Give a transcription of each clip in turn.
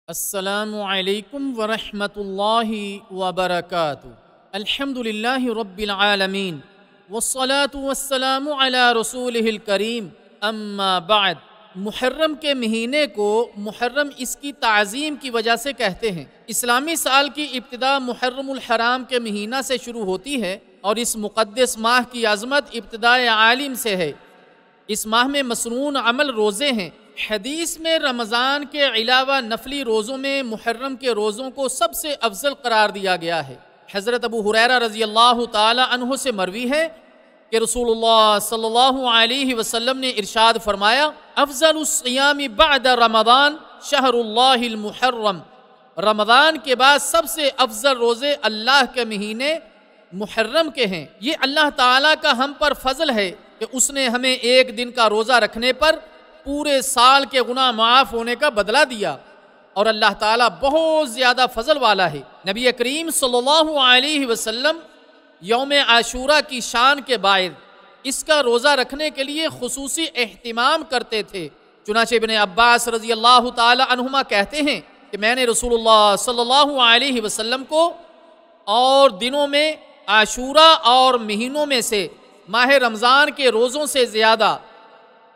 السلام علیکم ورحمۃ اللہ وبرکاتہ۔ الحمدللہ رب العالمین والصلاة والسلام علی رسولہ الکریم، اما بعد۔ محرم کے مہینے کو محرم اس کی تعظیم کی وجہ سے کہتے ہیں۔ اسلامی سال کی ابتدا محرم الحرام کے مہینہ سے شروع ہوتی ہے اور اس مقدس ماہ کی عظمت ابتدائے عالم سے ہے۔ اس ماہ میں مسنون عمل روزے ہیں۔ حدیث میں رمضان کے علاوہ نفلی روزوں میں محرم کے روزوں کو سب سے افضل قرار دیا گیا ہے۔ حضرت ابو ہریرہ رضی اللہ تعالی عنہ سے مروی ہے کہ رسول اللہ صلی اللہ علیہ وسلم نے ارشاد فرمایا، افضل الصیام بعد رمضان شہر اللہ المحرم۔ رمضان کے بعد سب سے افضل روزے اللہ کے مہینے محرم کے ہیں۔ یہ اللہ تعالیٰ کا ہم پر فضل ہے کہ اس نے ہمیں ایک دن کا روزہ رکھنے پر پورے سال کے گناہ معاف ہونے کا بدلہ دیا، اور اللہ تعالیٰ بہت زیادہ فضل والا ہے۔ نبی کریم صلی اللہ علیہ وسلم یوم عاشورہ کی شان کے باعث اس کا روزہ رکھنے کے لیے خصوصی اہتمام کرتے تھے۔ چنانچہ ابن عباس رضی اللہ تعالی عنہما کہتے ہیں کہ میں نے رسول اللہ صلی اللہ علیہ وسلم کو اور دنوں میں عاشورہ اور مہینوں میں سے ماہ رمضان کے روزوں سے زیادہ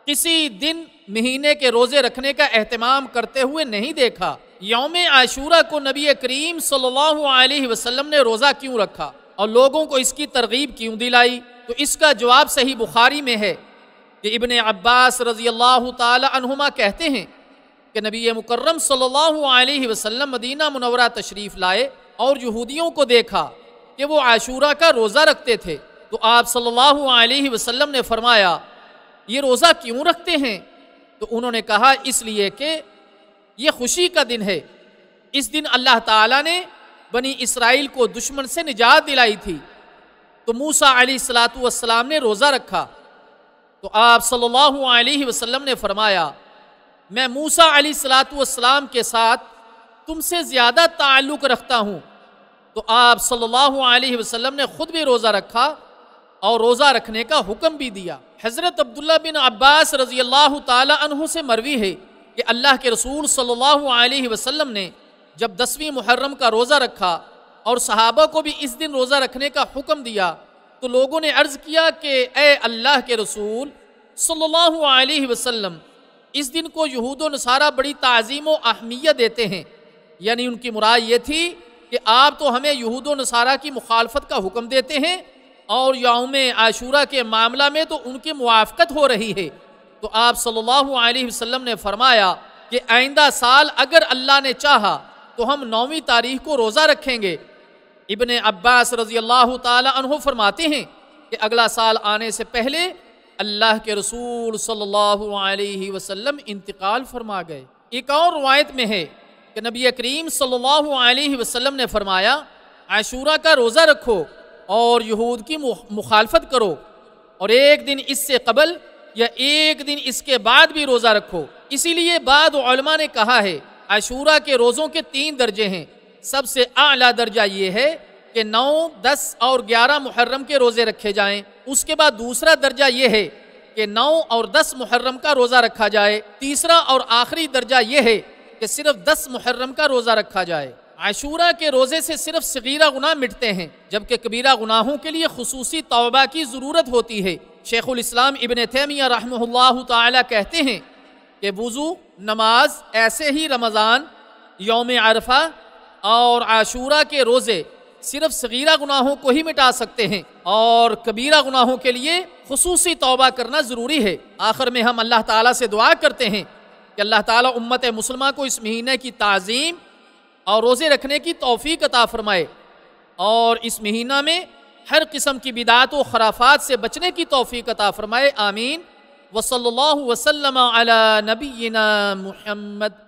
کسی دن مہینے کے روزے رکھنے کا اہتمام کرتے ہوئے نہیں دیکھا۔ یوم عاشورہ کو نبی کریم صلی اللہ علیہ وسلم نے روزہ کیوں رکھا اور لوگوں کو اس کی ترغیب کیوں دلائی؟ تو اس کا جواب صحیح بخاری میں ہے کہ ابن عباس رضی اللہ تعالی عنہما کہتے ہیں کہ نبی مکرم صلی اللہ علیہ وسلم مدینہ منورہ تشریف لائے اور یہودیوں کو دیکھا کہ وہ عاشورہ کا روزہ رکھتے تھے، تو آپ صلی اللہ علیہ وسلم نے فرمایا، یہ روزہ کیوں رکھتے ہیں؟ تو انہوں نے کہا، اس لیے کہ یہ خوشی کا دن ہے، اس دن اللہ تعالیٰ نے بنی اسرائیل کو دشمن سے نجات دلائی تھی، تو موسیٰ علیہ السلام نے روزہ رکھا، تو آپ صلی اللہ علیہ وسلم نے فرمایا، میں موسیٰ علیہ السلام کے ساتھ تم سے زیادہ تعلق رکھتا ہوں، تو آپ صلی اللہ علیہ وسلم نے خود بھی روزہ رکھا اور روزہ رکھنے کا حکم بھی دیا۔ حضرت عبداللہ بن عباس رضی اللہ تعالی عنہ سے مروی ہے کہ اللہ کے رسول صلی اللہ علیہ وسلم نے جب 10ویں محرم کا روزہ رکھا اور صحابہ کو بھی اس دن روزہ رکھنے کا حکم دیا، تو لوگوں نے عرض کیا کہ اے اللہ کے رسول صلی اللہ علیہ وسلم، اس دن کو یہود و نصارہ بڑی تعظیم و اہمیت دیتے ہیں، یعنی ان کی مراد یہ تھی کہ آپ تو ہمیں یہود و نصارہ کی مخالفت کا حکم دیتے ہیں اور یوم عاشورہ کے معاملہ میں تو ان کی موافقت ہو رہی ہے۔ تو آپ صلی اللہ علیہ وسلم نے فرمایا کہ آئندہ سال اگر اللہ نے چاہا تو ہم 9ویں تاریخ کو روزہ رکھیں گے۔ ابن عباس رضی اللہ تعالی عنہ فرماتے ہیں کہ اگلا سال آنے سے پہلے اللہ کے رسول صلی اللہ علیہ وسلم انتقال فرما گئے۔ ایک اور روایت میں ہے کہ نبی کریم صلی اللہ علیہ وسلم نے فرمایا، عاشورہ کا روزہ رکھو اور یہود کی مخالفت کرو، اور ایک دن اس سے قبل یا ایک دن اس کے بعد بھی روزہ رکھو۔ اسی لیے بعض علماء نے کہا ہے عاشورہ کے روزوں کے 3 درجے ہیں۔ سب سے اعلیٰ درجہ یہ ہے کہ 9، 10 اور 11 محرم کے روزے رکھے جائیں۔ اس کے بعد دوسرا درجہ یہ ہے کہ 9 اور 10 محرم کا روزہ رکھا جائے۔ تیسرا اور آخری درجہ یہ ہے کہ صرف 10 محرم کا روزہ رکھا جائے۔ عاشورہ کے روزے سے صرف صغیرہ گناہ مٹتے ہیں، جبکہ کبیرہ گناہوں کے لیے خصوصی توبہ کی ضرورت ہوتی ہے۔ شیخ الاسلام ابن تیمیہ رحمہ اللہ تعالی کہتے ہیں کہ وضو، نماز، ایسے ہی رمضان، یوم عرفہ اور عاشورہ کے روزے صرف صغیرہ گناہوں کو ہی مٹا سکتے ہیں، اور کبیرہ گناہوں کے لیے خصوصی توبہ کرنا ضروری ہے۔ آخر میں ہم اللہ تعالیٰ سے دعا کرتے ہیں کہ اللہ تعالیٰ امت مسلمہ کو اس مہینے کی تعظیم اور روزے رکھنے کی توفیق عطا فرمائے، اور اس مہینہ میں ہر قسم کی بدعات و خرافات سے بچنے کی توفیق عطا فرمائے، آمین۔ وصلی اللہ وسلم علی نبینا محمد۔